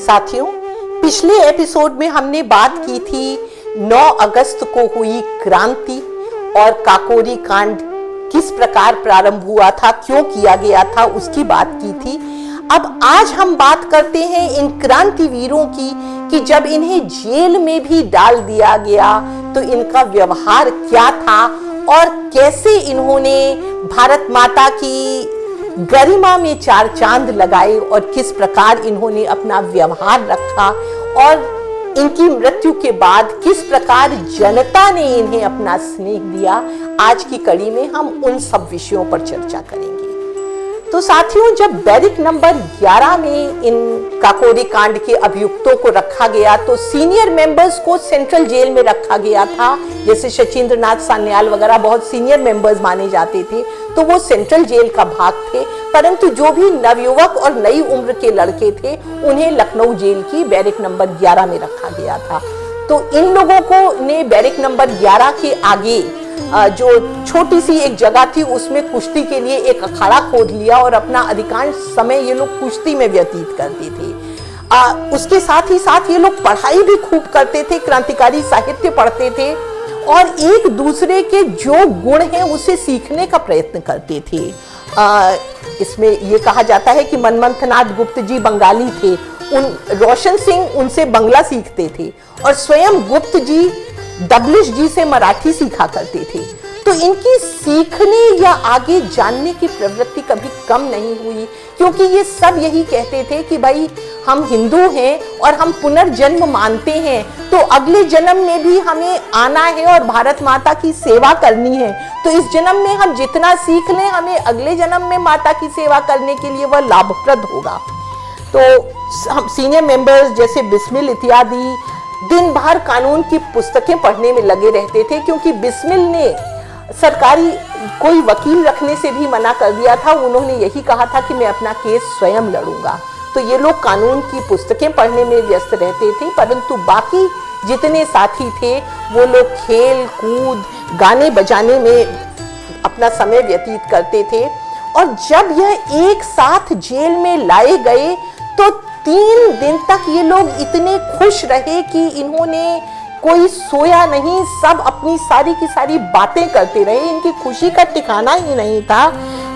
साथियों, पिछले एपिसोड में हमने बात की थी 9 अगस्त को हुई क्रांति और काकोरी कांड किस प्रकार प्रारंभ हुआ था, क्यों किया गया था, उसकी बात की थी। अब आज हम बात करते हैं इन क्रांतिवीरों की कि जब इन्हें जेल में भी डाल दिया गया तो इनका व्यवहार क्या था और कैसे इन्होंने भारत माता की गरिमा में 4 चांद लगाए और किस प्रकार इन्होंने अपना व्यवहार रखा और इनकी मृत्यु के बाद किस प्रकार जनता ने इन्हें अपना स्नेह दिया। आज की कड़ी में हम उन सब विषयों पर चर्चा करेंगे। तो साथियों, जब बैरिक नंबर 11 में इन काकोरी कांड के अभियुक्तों को रखा गया तो सीनियर मेंबर्स को सेंट्रल जेल में रखा गया था। जैसे शचीन्द्र नाथ सान्याल वगैरह बहुत सीनियर मेंबर्स माने जाते थे, तो वो सेंट्रल जेल का भाग थे। परंतु जो भी नवयुवक और नई उम्र के लड़के थे उन्हें लखनऊ जेल की बैरिक नंबर 11 में रखा गया था। तो इन लोगों को ने बैरिक नंबर 11 के आगे जो छोटी सी एक जगह थी उसमें कुश्ती के लिए एक अखाड़ा खोद लिया और अपना अधिकांश समय ये लोग कुश्ती में व्यतीत करते थे। उसके साथ ही साथ ये लोग पढ़ाई भी खूब करते थे, क्रांतिकारी साहित्य पढ़ते थे और एक दूसरे के जो गुण हैं उसे सीखने का प्रयत्न करते थे। इसमें ये कहा जाता है कि मनमंथनाथ गुप्त जी बंगाली थे, रोशन सिंह उनसे बंगला सीखते थे और स्वयं गुप्त जी डबलिश जी से मराठी सीखा करते थे। तो इनकी सीखने या आगे जानने की प्रवृत्ति कभी कम नहीं हुई, क्योंकि ये सब यही कहते थे कि भाई हम हिंदू हैं और हम पुनर्जन्म मानते हैं, तो अगले जन्म में भी हमें आना है और भारत माता की सेवा करनी है। तो इस जन्म में हम जितना सीख लें हमें अगले जन्म में माता की सेवा करने के लिए वह लाभप्रद होगा। तो हम सीनियर मेंबर्स जैसे बिस्मिल इत्यादि दिन भर कानून की पुस्तकें पढ़ने में लगे रहते थे, क्योंकि बिस्मिल ने सरकारी कोई वकील रखने से भी मना कर दिया था। उन्होंने यही कहा था कि मैं अपना केस स्वयं लड़ूंगा। तो ये लोग कानून की पुस्तकें पढ़ने में व्यस्त रहते थे, परंतु बाकी जितने साथी थे वो लोग खेल कूद गाने बजाने में अपना समय व्यतीत करते थे। और जब यह एक साथ जेल में लाए गए तो 3 दिन तक ये लोग इतने खुश रहे कि इन्होंने कोई सोया नहीं, सब अपनी सारी की सारी बातें करते रहे। इनकी खुशी का ठिकाना ही नहीं था,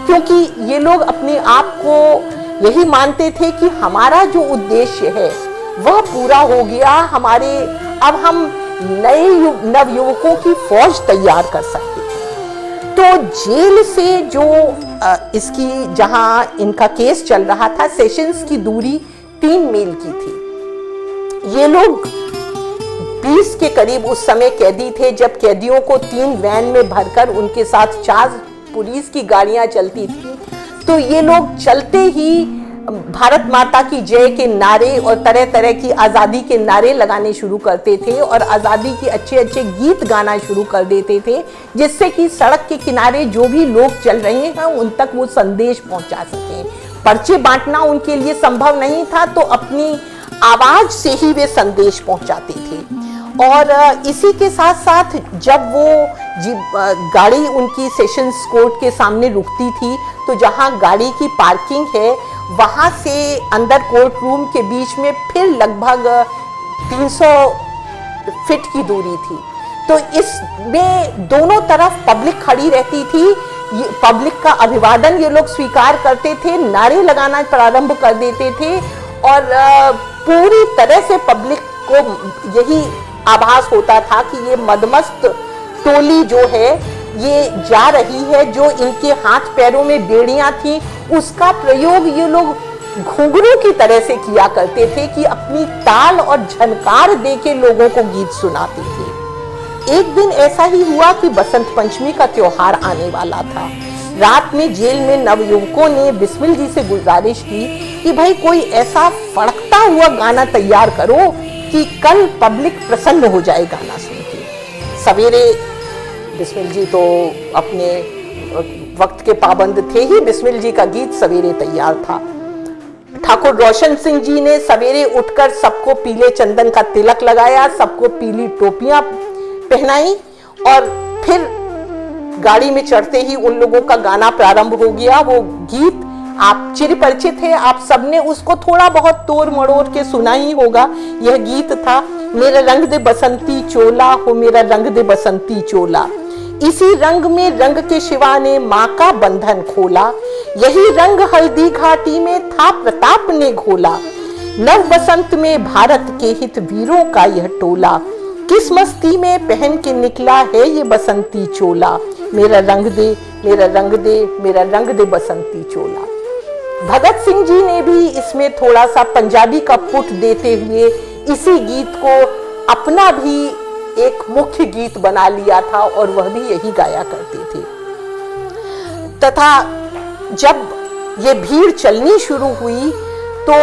क्योंकि ये लोग अपने आप को यही मानते थे कि हमारा जो उद्देश्य है वह पूरा हो गया। अब हम नए नवयुवकों की फौज तैयार कर सकते हैं। तो जेल से जो इसकी जहां इनका केस चल रहा था, सेशंस की दूरी 3 मील की थी। ये लोग 20 के करीब उस समय कैदी थे जब कैदियों को 3 वैन में भरकर उनके साथ 4 पुलिस की गाड़ियां चलती थी। तो ये लोग चलते ही भारत माता की जय के नारे और तरह तरह की आज़ादी के नारे लगाने शुरू करते थे और आज़ादी के अच्छे अच्छे गीत गाना शुरू कर देते थे, जिससे कि सड़क के किनारे जो भी लोग चल रहे हैं उन तक वो संदेश पहुंचा सकें। पर्चे बांटना उनके लिए संभव नहीं था, तो अपनी आवाज से ही वे संदेश पहुंचाते थे। और इसी के साथ साथ जब वो गाड़ी उनकी सेशंस कोर्ट के सामने रुकती थी, तो जहां गाड़ी की पार्किंग है वहां से अंदर कोर्ट रूम के बीच में फिर लगभग 300 फीट की दूरी थी। तो इसमें दोनों तरफ पब्लिक खड़ी रहती थी। पब्लिक का अभिवादन ये लोग स्वीकार करते थे, नारे लगाना प्रारंभ कर देते थे और पूरी तरह से पब्लिक को यही आभास होता था कि ये मदमस्त टोली जो है ये जा रही है। जो इनके हाथ पैरों में बेड़ियां थी उसका प्रयोग ये लोग घुंघरू की तरह से किया करते थे कि अपनी ताल और झनकार देके लोगों को गीत सुनाते थे। एक दिन ऐसा ही हुआ कि बसंत पंचमी का त्योहार आने वाला था। रात में जेल में नवयुवकों ने बिस्मिल जी से गुजारिश की कि भाई कोई ऐसा फड़कता हुआ गाना तैयार करो कि कल पब्लिक प्रसन्न हो जाए गाना सुन के। सवेरे बिस्मिल जी तो अपने वक्त के पाबंद थे ही, बिस्मिल जी का गीत सवेरे तैयार था। ठाकुर रोशन सिंह जी ने सवेरे उठकर सबको पीले चंदन का तिलक लगाया, सबको पीली टोपियां पहनाई और फिर गाड़ी में चढ़ते ही उन लोगों का गाना प्रारंभ हो गया। वो गीत आप चिरपरिचित है, आप सबने उसको थोड़ा बहुत तोड़ मड़ोड़ के सुना ही होगा। यह गीत था मेरा रंग दे बसंती चोला हो, मेरा रंग दे बसंती चोला। इसी रंग में रंग के शिवा ने माँ का बंधन खोला, यही रंग हल्दी घाटी में था प्रताप ने घोला। नव बसंत में भारत के हित वीरों का यह टोला, किस मस्ती में पहन के निकला है ये बसंती चोला। मेरा रंग दे, मेरा रंग दे, मेरा रंग दे बसंती चोला। भगत सिंह जी ने भी इसमें थोड़ा सा पंजाबी का पुट देते हुए इसी गीत को अपना भी एक मुख्य गीत बना लिया था और वह भी यही गाया करते थे। तथा जब ये भीड़ चलनी शुरू हुई तो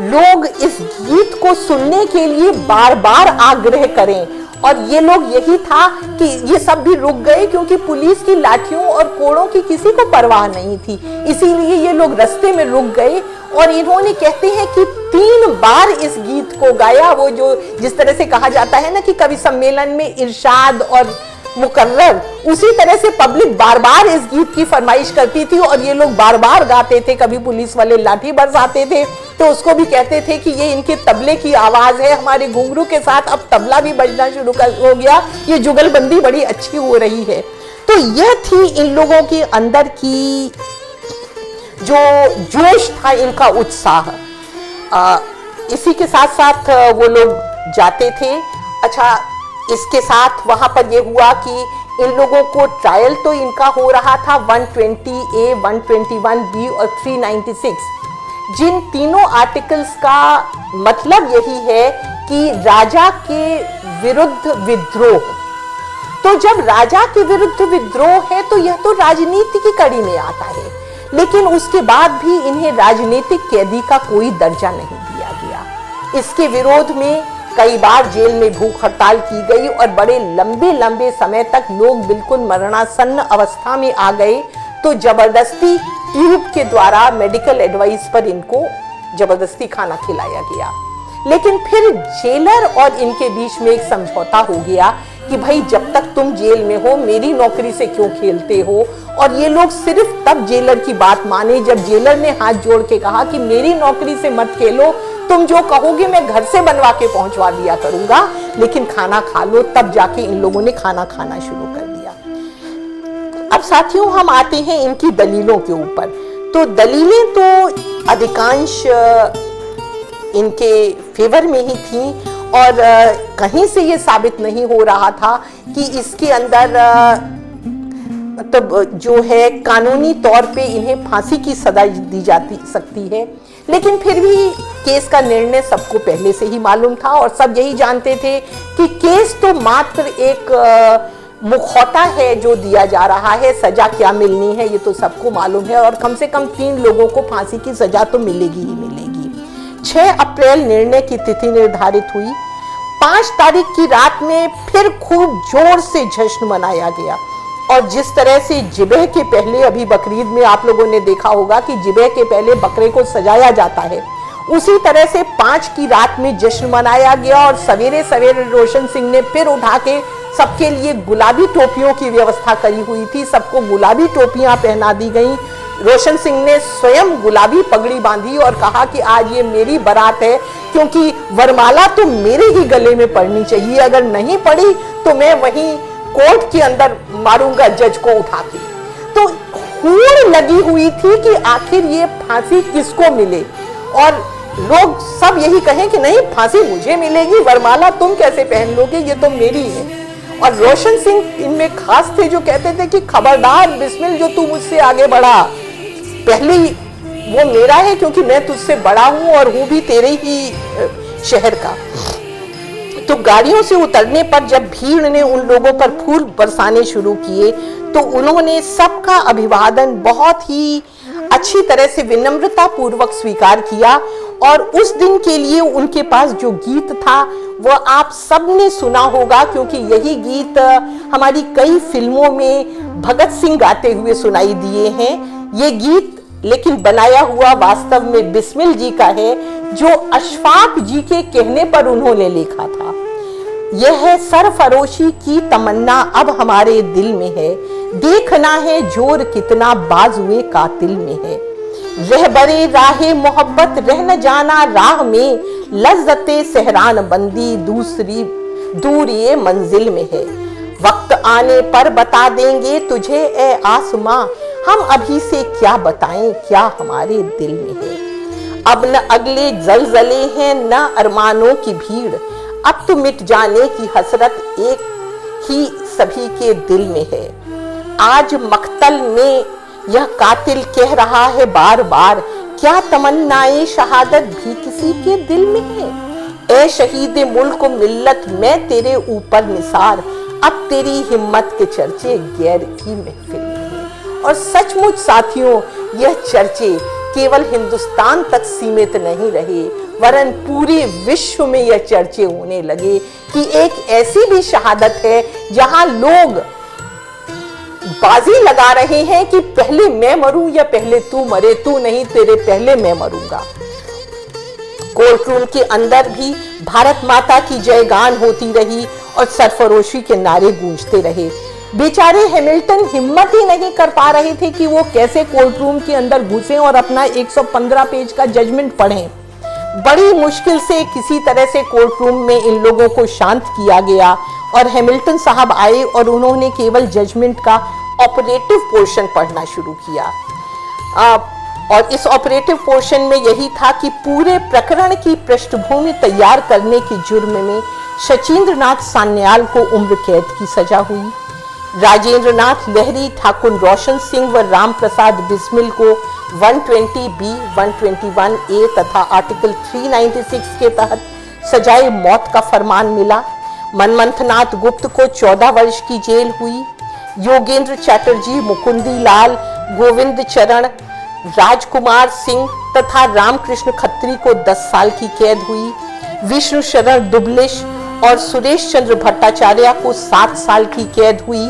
लोग इस गीत को सुनने के लिए बार बार आग्रह करें, और ये लोग यही था कि ये सब भी रुक गए क्योंकि पुलिस की लाठियों और कोड़ों की किसी को परवाह नहीं थी, इसीलिए ये लोग रास्ते में रुक गए। और इन्होंने कहते हैं कि 3 बार इस गीत को गाया। वो जो जिस तरह से कहा जाता है ना कि कवि सम्मेलन में इरशाद और मुकर्रर, उसी तरह से पब्लिक बार बार इस गीत की फरमाइश करती थी और ये लोग बार बार गाते थे। कभी पुलिस वाले लाठी बरसाते थे तो उसको भी कहते थे कि ये इनके तबले की आवाज है, हमारे घुंघरू के साथ अब तबला भी बजना शुरू हो गया, ये जुगलबंदी बड़ी अच्छी हो रही है। तो यह थी इन लोगों के अंदर की जो जोश था, इनका उत्साह। इसी के साथ साथ वो लोग जाते थे। अच्छा, इसके साथ वहां पर यह हुआ कि इन लोगों को ट्रायल तो इनका हो रहा था 120A, 121B और 396। जिन तीनों आर्टिकल्स का मतलब यही है कि राजा के विरुद्ध विद्रोह। तो जब राजा के विरुद्ध विद्रोह है तो यह तो राजनीति की कड़ी में आता है, लेकिन उसके बाद भी इन्हें राजनीतिक कैदी का कोई दर्जा नहीं दिया गया। इसके विरोध में कई बार जेल में भूख हड़ताल की गई और बड़े लंबे लंबे समय तक लोग बिल्कुल मरणासन्न अवस्था में आ गए। तो जबरदस्ती ट्यूब के द्वारा मेडिकल एडवाइस पर इनको जबरदस्ती खाना खिलाया गया। लेकिन फिर जेलर और इनके बीच में एक समझौता हो गया कि भाई जब तक तुम जेल में हो मेरी नौकरी से क्यों खेलते हो। और ये लोग सिर्फ तब जेलर की बात माने जब जेलर ने हाथ जोड़ के कहा कि मेरी नौकरी से मत खेलो, तुम जो कहोगे मैं घर से बनवा के पहुंचवा दिया करूंगा, लेकिन खाना खा लो। तब जाके इन लोगों ने खाना खाना शुरू कर दिया। अब साथियों, हम आते हैं इनकी दलीलों के ऊपर। तो दलीलें तो अधिकांश इनके फेवर में ही थी और कहीं से ये साबित नहीं हो रहा था कि इसके अंदर मतलब जो है कानूनी तौर पे इन्हें फांसी की सजा दी जाती सकती है। लेकिन फिर भी केस का निर्णय सबको पहले से ही मालूम था और सब यही जानते थे कि केस तो मात्र एक मुखौटा है जो दिया जा रहा है, सजा क्या मिलनी है ये तो सबको मालूम है। और कम से कम 3 लोगों को फांसी की सजा तो मिलेगी ही मिलेगी। 6 अप्रैल निर्णय की तिथि निर्धारित हुई। 5 तारीख की रात में फिर खूब जोर से जश्न मनाया गया। और जिस तरह से जिबह के पहले, अभी बकरीद में आप लोगों ने देखा होगा कि जिबह के पहले बकरे को सजाया जाता है, उसी तरह से 5 की रात में जश्न मनाया गया। और सवेरे सवेरे रोशन सिंह ने फिर उठा के सबके लिए गुलाबी टोपियों की व्यवस्था करी हुई थी। सबको गुलाबी टोपियां पहना दी गई। रोशन सिंह ने स्वयं गुलाबी पगड़ी बांधी और कहा कि आज ये मेरी बारात है, क्योंकि वरमाला तो मेरे ही गले में पड़नी चाहिए, अगर नहीं पड़ी तो मैं वहीं कोर्ट के अंदर मारूंगा जज को उठा के। तो होड़ लगी हुई थी कि आखिर ये फांसी किसको मिले, और लोग सब यही कहें कि नहीं फांसी मुझे मिलेगी, वरमाला तुम कैसे पहन लोगे, ये तो मेरी है। और रोशन सिंह इनमें खास थे जो कहते थे कि खबरदार बिस्मिल, जो तू मुझसे आगे बढ़ा, पहले वो मेरा है क्योंकि मैं तुझसे बड़ा हूं और हूं भी तेरे ही शहर का। तो गाड़ियों से उतरने पर जब भीड़ ने उन लोगों पर फूल बरसाने शुरू किए तो उन्होंने सबका अभिवादन बहुत ही अच्छी तरह से विनम्रता पूर्वक स्वीकार किया। और उस दिन के लिए उनके पास जो गीत था वो आप सबने सुना होगा, क्योंकि यही गीत हमारी कई फिल्मों में भगत सिंह गाते हुए सुनाई दिए हैं। ये गीत लेकिन बनाया हुआ वास्तव में बिस्मिल जी का है, जो अशफाक जी के कहने पर उन्होंने लिखा था। यह है सरफरोशी की तमन्ना अब हमारे दिल में है, देखना है जोर कितना बाजुए कातिल में है। रहबरे राहे मोहब्बत रह न जाना राह में, लज्जते सहरान बंदी दूसरी दूर ये मंजिल में है। वक्त आने पर बता देंगे तुझे ए आसमां, हम अभी से क्या बताएं क्या हमारे दिल में है। अब न अगले जलजले हैं न अरमानों की भीड़, अब तो मिट जाने की हसरत एक ही सभी के दिल में है। आज मक्तल में यह कातिल कह रहा है बार बार, क्या तमन्नाए शहादत भी किसी के दिल में है। ए शहीद मुल्क मिल्लत मैं तेरे ऊपर निसार, अब तेरी हिम्मत के चर्चे गैर की महफिल में है। और सचमुच साथियों, यह चर्चे केवल हिंदुस्तान तक सीमित नहीं रहे, वरन पूरे विश्व में यह चर्चे होने लगे कि एक ऐसी भी शहादत है जहां लोग बाजी लगा रहे हैं कि पहले मैं मरूं या पहले तू मरे, तू नहीं तेरे पहले मैं मरूंगा। कोर्ट रूम के अंदर भी भारत माता की जयगान होती रही और सरफरोशी के नारे गूंजते रहे। बेचारे हैमिल्टन हिम्मत ही नहीं कर पा रहे थे कि वो कैसे कोर्ट रूम के अंदर घुसे और अपना 115 पेज का जजमेंट पढ़ें। बड़ी मुश्किल से किसी तरह से कोर्ट रूम में इन लोगों को शांत किया गया और हैमिल्टन साहब आए और उन्होंने केवल जजमेंट का ऑपरेटिव पोर्शन पढ़ना शुरू किया। और इस ऑपरेटिव पोर्शन में यही था कि पूरे प्रकरण की पृष्ठभूमि तैयार करने के जुर्म में शचीन्द्र नाथ सान्याल को उम्र कैद की सजा हुई। राजेंद्र नाथ लहरी, ठाकुर रोशन सिंह व राम प्रसाद बिस्मिल को 120B, 121A तथा आर्टिकल 396 के तहत सजाए मौत का फरमान मिला। मनमंथनाथ गुप्त को 14 वर्ष की जेल हुई। योगेंद्र चैटर्जी, मुकुंदी लाल, गोविंद चरण, राजकुमार सिंह तथा रामकृष्ण खत्री को 10 साल की कैद हुई। विष्णु शरण दुबलिश और सुरेश चंद्र भट्टाचार्य को 7 साल की कैद हुई।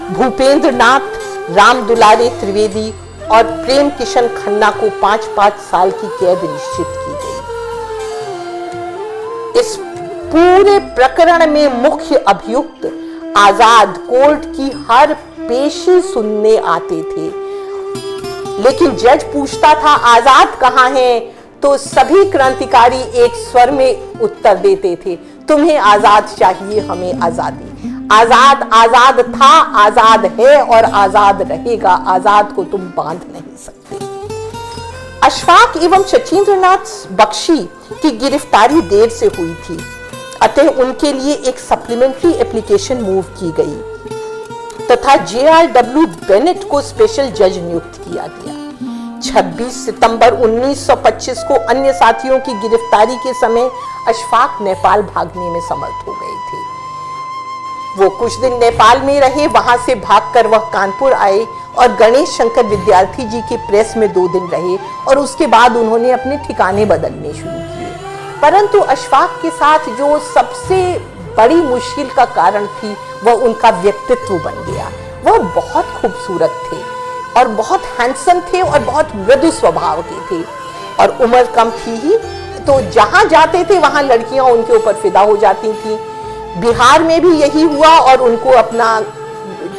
भूपेंद्र नाथ, राम दुलारे त्रिवेदी और प्रेम किशन खन्ना को 5-5 साल की कैद निश्चित की गई। इस पूरे प्रकरण में मुख्य अभियुक्त आजाद कोर्ट की हर पेशी सुनने आते थे, लेकिन जज पूछता था आजाद कहां है, तो सभी क्रांतिकारी एक स्वर में उत्तर देते थे, तुम्हें आजाद चाहिए, हमें आजादी। आजाद आजाद था, आजाद है और आजाद रहेगा, आजाद को तुम बांध नहीं सकते। अशफाक एवं शचीन्द्रनाथ बख्शी की गिरफ्तारी देर से हुई थी, अतः उनके लिए एक सप्लीमेंट्री एप्लीकेशन मूव की गई तथा JRW बेनेट को स्पेशल जज नियुक्त किया गया। 26 सितंबर 1925 को अन्य साथियों की गिरफ्तारी के समय अशफाक नेपाल भागने में समर्थ हो गए थे। वो कुछ दिन नेपाल में रहे, वहां से भागकर वह कानपुर आए और गणेश शंकर विद्यार्थी जी के प्रेस में 2 दिन रहे और उसके बाद उन्होंने अपने ठिकाने बदलने शुरू किए। परंतु अशफाक के साथ जो सबसे बड़ी मुश्किल का कारण थी वह उनका व्यक्तित्व बन गया। वह बहुत खूबसूरत थे और बहुत हैंडसम थे और बहुत मृदु स्वभाव के थे और उम्र कम थी ही, तो जहां जाते थे वहां लड़कियां उनके ऊपर फिदा हो जाती थी। बिहार में भी यही हुआ और उनको अपना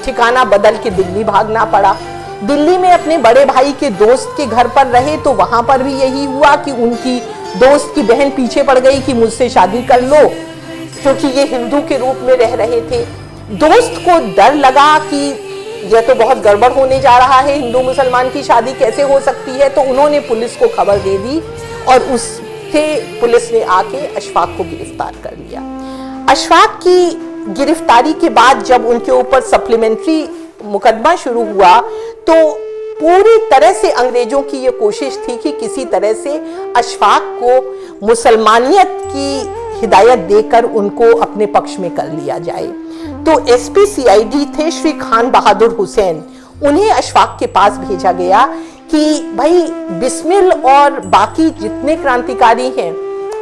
ठिकाना बदल के दिल्ली भागना पड़ा। दिल्ली में अपने बड़े भाई के दोस्त के घर पर रहे तो वहां पर भी यही हुआ कि उनकी दोस्त की बहन पीछे पड़ गई कि मुझसे शादी कर लो, क्योंकि ये हिंदू के रूप में रह रहे थे। दोस्त को डर लगा कि यह तो बहुत गड़बड़ होने जा रहा है, हिंदू मुसलमान की शादी कैसे हो सकती है, तो उन्होंने पुलिस को खबर दे दी और उससे पुलिस ने आके अशफाक को गिरफ्तार कर लिया। अशफाक की गिरफ्तारी के बाद जब उनके ऊपर सप्लीमेंट्री मुकदमा शुरू हुआ तो पूरी तरह से अंग्रेजों की यह कोशिश थी कि किसी तरह से अशफाक को मुसलमानियत की हिदायत देकर उनको अपने पक्ष में कर लिया जाए। तो SP CID थे श्री खान बहादुर हुसैन, उन्हें अशफाक के पास भेजा गया कि भाई बिस्मिल और बाकी जितने क्रांतिकारी हैं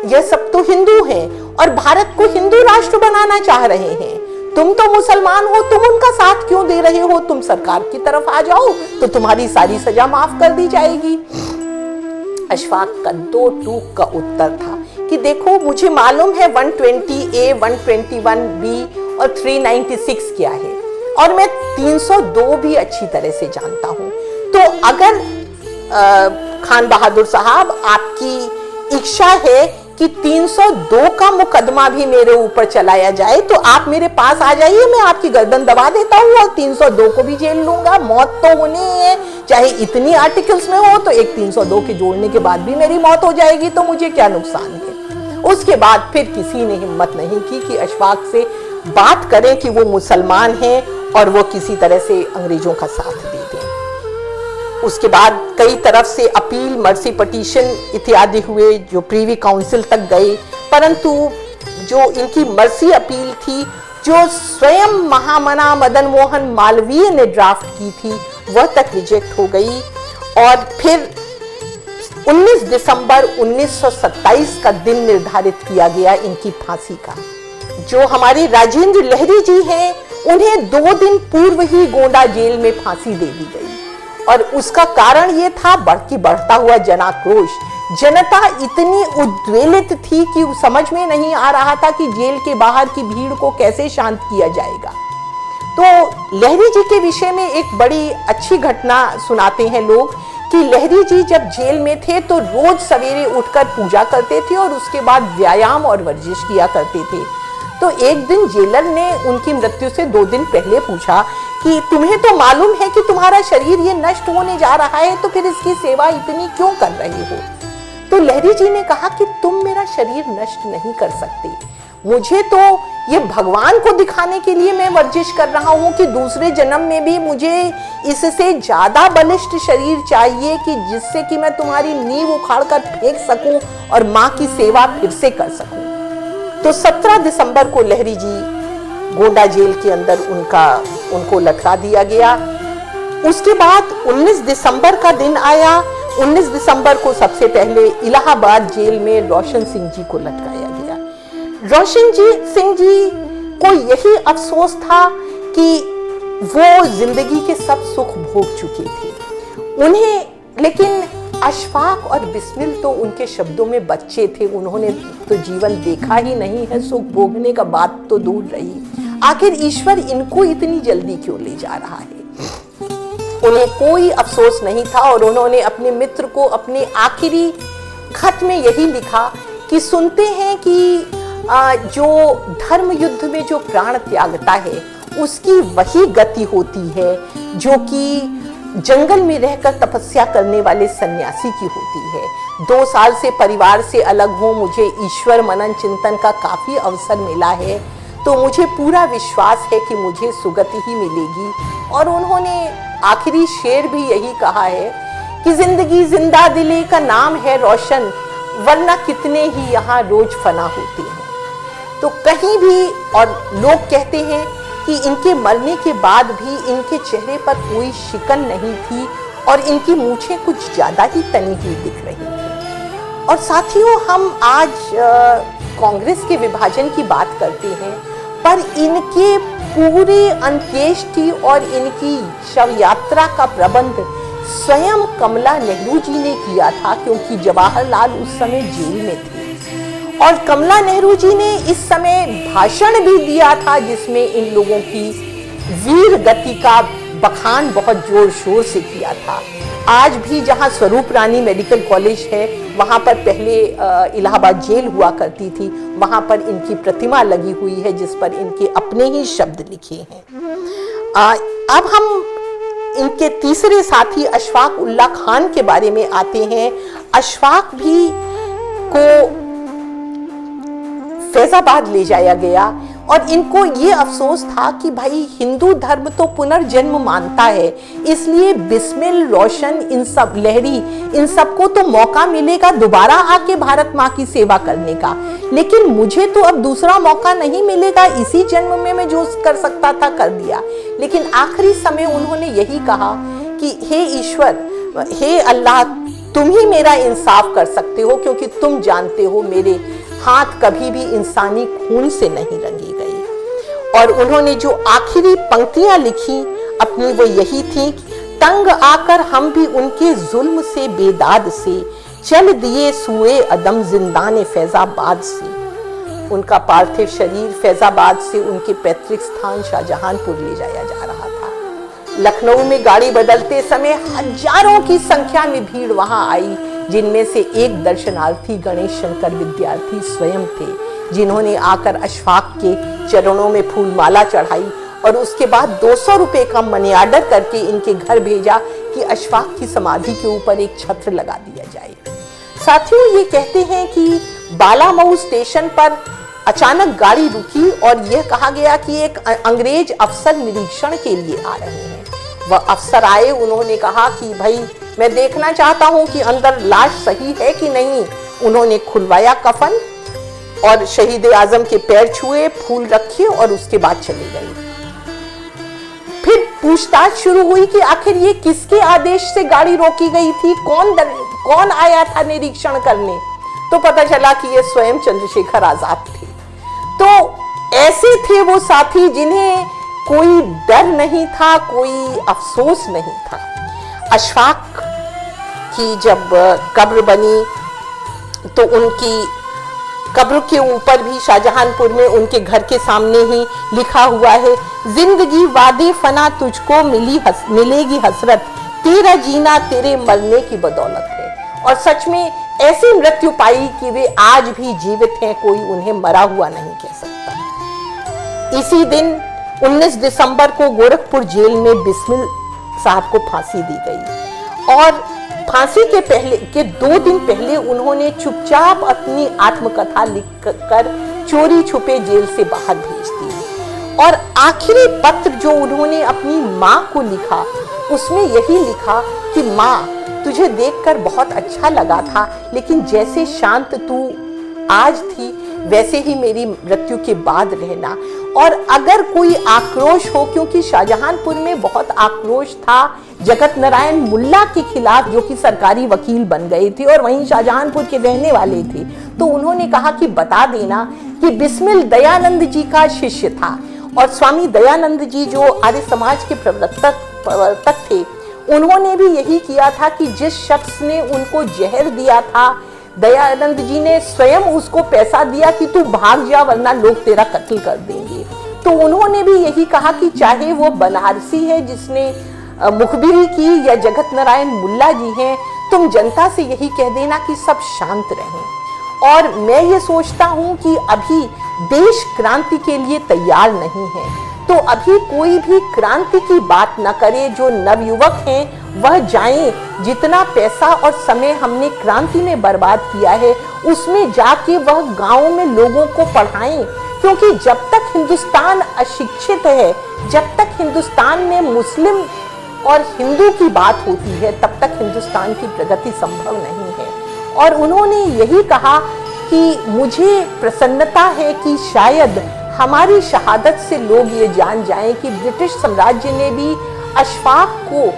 यह सब तो हिंदू हैं और भारत को हिंदू राष्ट्र बनाना चाह रहे हैं, तुम तो मुसलमान हो, तुम उनका साथ क्यों दे रहे हो, तुम सरकार की तरफ आ जाओ तो तुम्हारी सारी सजा माफ कर दी जाएगी। अशफाक का 2 टूक का उत्तर था कि देखो मुझे मालूम है 120A, 121B और 396 क्या है और मैं 302 भी अच्छी तरह से जानता हूं, तो अगर खान बहादुर साहब, आपकी इच्छा है कि 302 का मुकदमा भी मेरे ऊपर चलाया जाए तो आप मेरे पास आ जाइए, मैं आपकी गर्दन दबा देता हूँ और 302 को भी जेल लूंगा। मौत तो होनी ही है, चाहे इतनी आर्टिकल्स में हो तो एक 302 के जोड़ने के बाद भी मेरी मौत हो जाएगी तो मुझे क्या नुकसान है। उसके बाद फिर किसी ने हिम्मत नहीं की कि अशफाक से बात करें कि वो मुसलमान हैं और वो किसी तरह से अंग्रेजों का साथ दे दें। उसके बाद कई तरफ से अपील, मर्सी पिटीशन इत्यादि हुए जो प्रीवी काउंसिल तक गए, परंतु जो इनकी मर्सी अपील थी जो स्वयं महामना मदन मोहन मालवीय ने ड्राफ्ट की थी वह तक रिजेक्ट हो गई। और फिर 19 दिसंबर 1927 का दिन निर्धारित किया गया इनकी फांसी का। जो हमारे राजेंद्र लहरी जी हैं उन्हें 2 दिन पूर्व ही गोंडा जेल में फांसी दे दी गई और उसका कारण ये था बढ़ता हुआ जनाक्रोश। जनता इतनी उद्वेलित थी कि समझ में नहीं आ रहा था कि जेल के बाहर की भीड़ को कैसे शांत किया जाएगा। तो लहरी जी के विषय में एक बड़ी अच्छी घटना सुनाते हैं लोग कि लहरी जी जब जेल में थे तो रोज सवेरे उठकर पूजा करते थे और उसके बाद व्यायाम और वर्जिश किया करते थे। तो एक दिन जेलर ने उनकी मृत्यु से 2 दिन पहले पूछा कि तुम्हें तो मालूम है कि तुम्हारा शरीर ये नष्ट होने जा रहा है तो फिर इसकी सेवा इतनी क्यों कर रहे हो। तो लहरी जी ने कहा कि तुम मेरा शरीर नष्ट नहीं कर सकते, मुझे तो ये भगवान को दिखाने के लिए मैं वर्जिश कर रहा हूँ कि दूसरे जन्म में भी मुझे इससे ज्यादा बलिष्ठ शरीर चाहिए कि जिससे कि मैं तुम्हारी नींव उखाड़ कर फेंक सकूं और माँ की सेवा फिर से कर सकूं। तो 17 दिसंबर को लहरी जी गोंडा जेल के अंदर उनको लटका दिया गया। उसके बाद 19 दिसंबर का दिन आया। 19 दिसंबर को सबसे पहले इलाहाबाद जेल में रोशन सिंह जी को लटकाया गया। रोशन सिंह जी को यही अफसोस था कि वो जिंदगी के सब सुख भोग चुके थे उन्हें, लेकिन अशफाक और बिस्मिल तो उनके शब्दों में बच्चे थे, उन्होंने तो जीवन देखा ही नहीं है, सुख भोगने का बात तो दूर रही। आखिर ईश्वर इनको इतनी जल्दी क्यों ले जा रहा है। उन्हें कोई अफसोस नहीं था और उन्होंने अपने मित्र को अपने आखिरी खत में यही लिखा कि सुनते हैं कि जो धर्म युद्ध में जो प्राण त्यागता है उसकी वही गति होती है जो कि जंगल में रहकर तपस्या करने वाले सन्यासी की होती है। 2 साल से परिवार से अलग हो मुझे ईश्वर मनन चिंतन का काफी अवसर मिला है तो मुझे पूरा विश्वास है कि मुझे सुगति ही मिलेगी। और उन्होंने आखिरी शेर भी यही कहा है कि जिंदगी जिंदा दिले का नाम है रोशन, वरना कितने ही यहाँ रोज फना होते हैं। तो कहीं भी, और लोग कहते हैं कि इनके मरने के बाद भी इनके चेहरे पर कोई शिकन नहीं थी और इनकी मूछें कुछ ज्यादा ही तनी हुई दिख रही थी। और साथियों, हम आज कांग्रेस के विभाजन की बात करते हैं पर इनके पूरे अंत्येष्टि और इनकी शव यात्रा का प्रबंध स्वयं कमला नेहरू जी ने किया था क्योंकि जवाहरलाल उस समय जेल में थे और कमला नेहरू जी ने इस समय भाषण भी दिया था जिसमें इन लोगों की वीर गति का बखान बहुत जोर शोर से किया था। आज भी जहां स्वरूप रानी मेडिकल कॉलेज है वहां पर पहले इलाहाबाद जेल हुआ करती थी, वहां पर इनकी प्रतिमा लगी हुई है जिस पर इनके अपने ही शब्द लिखे हैं। अब हम इनके तीसरे साथी अशफाक उल्लाह खान के बारे में आते हैं। अशफाक भी को फैजाबाद ले जाया गया और इनको ये अफसोस था कि भाई हिंदू धर्म तो पुनर्जन्म मानता है, इसलिए बिस्मिल, रोशन, इन सब लहरी, इन सबको तो मौका मिलेगा दोबारा आके भारत माँ की सेवा करने का, लेकिन मुझे तो अब दूसरा मौका नहीं मिलेगा, इसी जन्म में मैं जो कर सकता था कर दिया। लेकिन आखिरी समय उन्होंने यही कहा कि हे ईश्वर, हे अल्लाह, तुम ही मेरा इंसाफ कर सकते हो क्योंकि तुम जानते हो मेरे हाथ कभी भी इंसानी खून से नहीं रंगी गई। और उन्होंने जो आखिरी पंक्तियां लिखी अपनी वो यही थी, तंग आकर हम भी उनके जुल्म से बेदाद से चल दिए सुए अदम जिंदाने फैजाबाद से। उनका पार्थिव शरीर फैजाबाद से उनके पैतृक स्थान शाहजहानपुर ले जाया जा रहा था। लखनऊ में गाड़ी बदलते समय हजारों की संख्या में भीड़ वहां आई, जिनमें से एक दर्शनार्थी गणेश शंकर विद्यार्थी स्वयं थे, जिन्होंने आकर अशफाक के चरणों में फूलमाला चढ़ाई और उसके बाद 200 रुपए का मनी ऑर्डर करके इनके घर भेजा कि अशफाक की समाधि के ऊपर एक छत्र लगा दिया जाए। साथियों, ये कहते हैं कि बालामऊ स्टेशन पर अचानक गाड़ी रुकी और यह कहा गया कि एक अंग्रेज अफसर निरीक्षण के लिए आ रहे हैं। वह अफसर आए, उन्होंने कहा कि भाई मैं देखना चाहता हूं कि अंदर लाश सही है कि नहीं। उन्होंने खुलवाया कफन और शहीद आजम के पैर छुए, फूल रखे और उसके बाद चले गए। फिर पूछताछ शुरू हुई कि आखिर ये किसके आदेश से गाड़ी रोकी गई थी, कौन आया था निरीक्षण करने। तो पता चला कि ये स्वयं चंद्रशेखर आजाद थे। तो ऐसे थे वो साथी जिन्हें कोई डर नहीं था, कोई अफसोस नहीं था। अशफाक की जब कब्र बनी तो उनकी कब्र के ऊपर भी शाहजहांपुर में उनके घर के सामने ही लिखा हुआ है, जिंदगी वादे फना तुझको मिलेगी हसरत, तेरा जीना तेरे मरने की बदौलत है। और सच में ऐसी मृत्यु पाई कि वे आज भी जीवित हैं, कोई उन्हें मरा हुआ नहीं कह सकता। इसी दिन 19 दिसंबर को गोरखपुर जेल में बिस्मिल साहब को फांसी दी गई और फांसी के 2 दिन पहले उन्होंने चुपचाप अपनी आत्मकथा लिखकर चोरी छुपे जेल से बाहर भेज दी। और आखिरी पत्र जो उन्होंने अपनी माँ को लिखा, उसमें यही लिखा कि माँ, तुझे देखकर बहुत अच्छा लगा था, लेकिन जैसे शांत तू आज थी वैसे ही मेरी मृत्यु के बाद रहना। और अगर कोई आक्रोश हो, क्योंकि शाहजहांपुर में बहुत आक्रोश था जगत नारायण मुल्ला के खिलाफ, जो कि सरकारी वकील बन गए थे और वहीं शाहजहांपुर के रहने वाले थे, तो उन्होंने कहा कि बता देना कि बिस्मिल दयानंद जी का शिष्य था। और स्वामी दयानंद जी जो आर्य समाज के प्रवर्तक थे, उन्होंने भी यही किया था कि जिस शख्स ने उनको जहर दिया था, दयानंद जी ने स्वयं उसको पैसा दिया कि तू भाग जा वरना लोग तेरा कत्ल कर देंगे। तो उन्होंने भी यही कहा कि चाहे वो बनारसी है जिसने मुखबिरी की या जगत नारायण मुल्ला जी हैं, तुम जनता से यही कह देना कि सब शांत रहें। और मैं ये सोचता हूँ कि अभी देश क्रांति के लिए तैयार नहीं है, तो अभी कोई भी क्रांति की बात न करे। जो नवयुवक हैं वह जाएं, जितना पैसा और समय हमने क्रांति में बर्बाद किया है उसमें जाके वह गाँव में लोगों को पढ़ाएं, क्योंकि जब तक हिंदुस्तान अशिक्षित है, जब तक हिंदुस्तान में मुस्लिम और हिंदू की बात होती है, तब तक हिंदुस्तान की प्रगति संभव नहीं है। और उन्होंने यही कहा कि मुझे प्रसन्नता है कि शायद हमारी शहादत से लोग ये जान जाएं कि ब्रिटिश साम्राज्य ने भी अशफाक को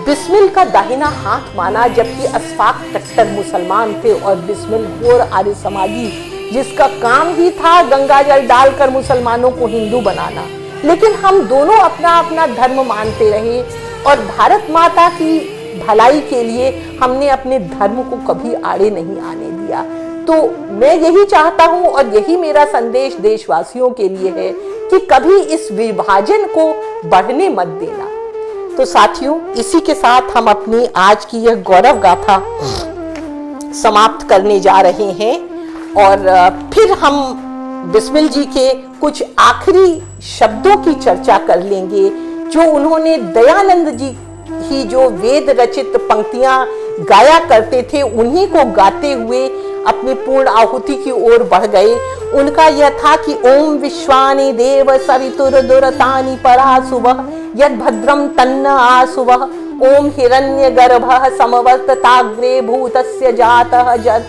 बिस्मिल का दाहिना हाथ माना, जबकि अशफाक कट्टर मुसलमान थे और बिस्मिल घोर आर्य समाजी, जिसका काम ही था गंगा जल डालकर मुसलमानों को हिंदू बनाना। लेकिन हम दोनों अपना अपना धर्म मानते रहे और भारत माता की भलाई के लिए हमने अपने धर्म को कभी आड़े नहीं आने दिया। तो मैं यही चाहता हूं और यही मेरा संदेश देशवासियों के लिए है कि कभी इस विभाजन को बढ़ने मत देना। तो साथियों, इसी के साथ हम अपनी आज की यह गौरव गाथा समाप्त करने जा रहे हैं और फिर हम बिस्मिल जी के कुछ आखिरी शब्दों की चर्चा कर लेंगे, जो उन्होंने दयानंद जी ही जो वेद रचित पंक्तियां गाया करते थे, उन्हीं को गाते हुए अपनी पूर्ण आहुति की ओर बढ़ गए। उनका यह था कि ओम विश्वानि देव सवितुर दुरतानि परासुवः यद भद्रम तन्न आसुवः ओम हिरण्य गर्भः समवर्तताग्रे भूतस्य जातः जद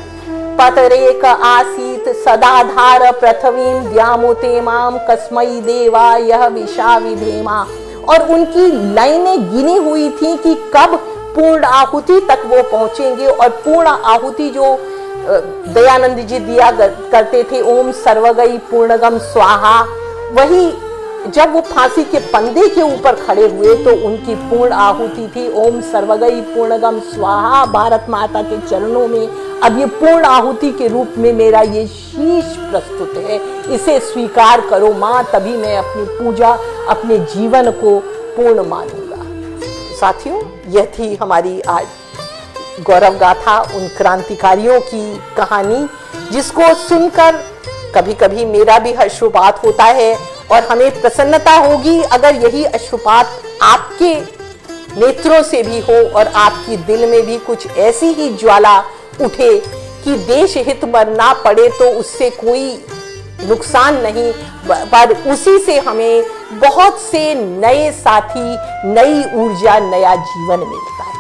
पतरेक आसीत सदाधार पृथ्वीं द्यामुते माम कस्मै देवाय विशा विधेमा। और उनकी लाइनें गिनी हुई थी कि कब पूर्ण आहुति तक वो पहुंचेंगे। और पूर्ण आहुति जो दयानंद जी दिया करते थे, ओम सर्वगई पूर्णगम स्वाहा, वही जब वो फांसी के पंदे के ऊपर खड़े हुए तो उनकी पूर्ण आहुति थी ओम सर्वगई पूर्णगम स्वाहा। भारत माता के चरणों में अब ये पूर्ण आहुति के रूप में मेरा ये शीश प्रस्तुत है, इसे स्वीकार करो माँ, तभी मैं अपनी पूजा, अपने जीवन को पूर्ण मानूंगा। साथियों, यह थी हमारी आज गौरव गाथा, उन क्रांतिकारियों की कहानी जिसको सुनकर कभी कभी मेरा भी अश्रुपात होता है और हमें प्रसन्नता होगी अगर यही अश्रुपात आपके नेत्रों से भी हो और आपकी दिल में भी कुछ ऐसी ही ज्वाला उठे कि देश हित मरना पड़े तो उससे कोई नुकसान नहीं, पर उसी से हमें बहुत से नए साथी, नई ऊर्जा, नया जीवन मिलता है।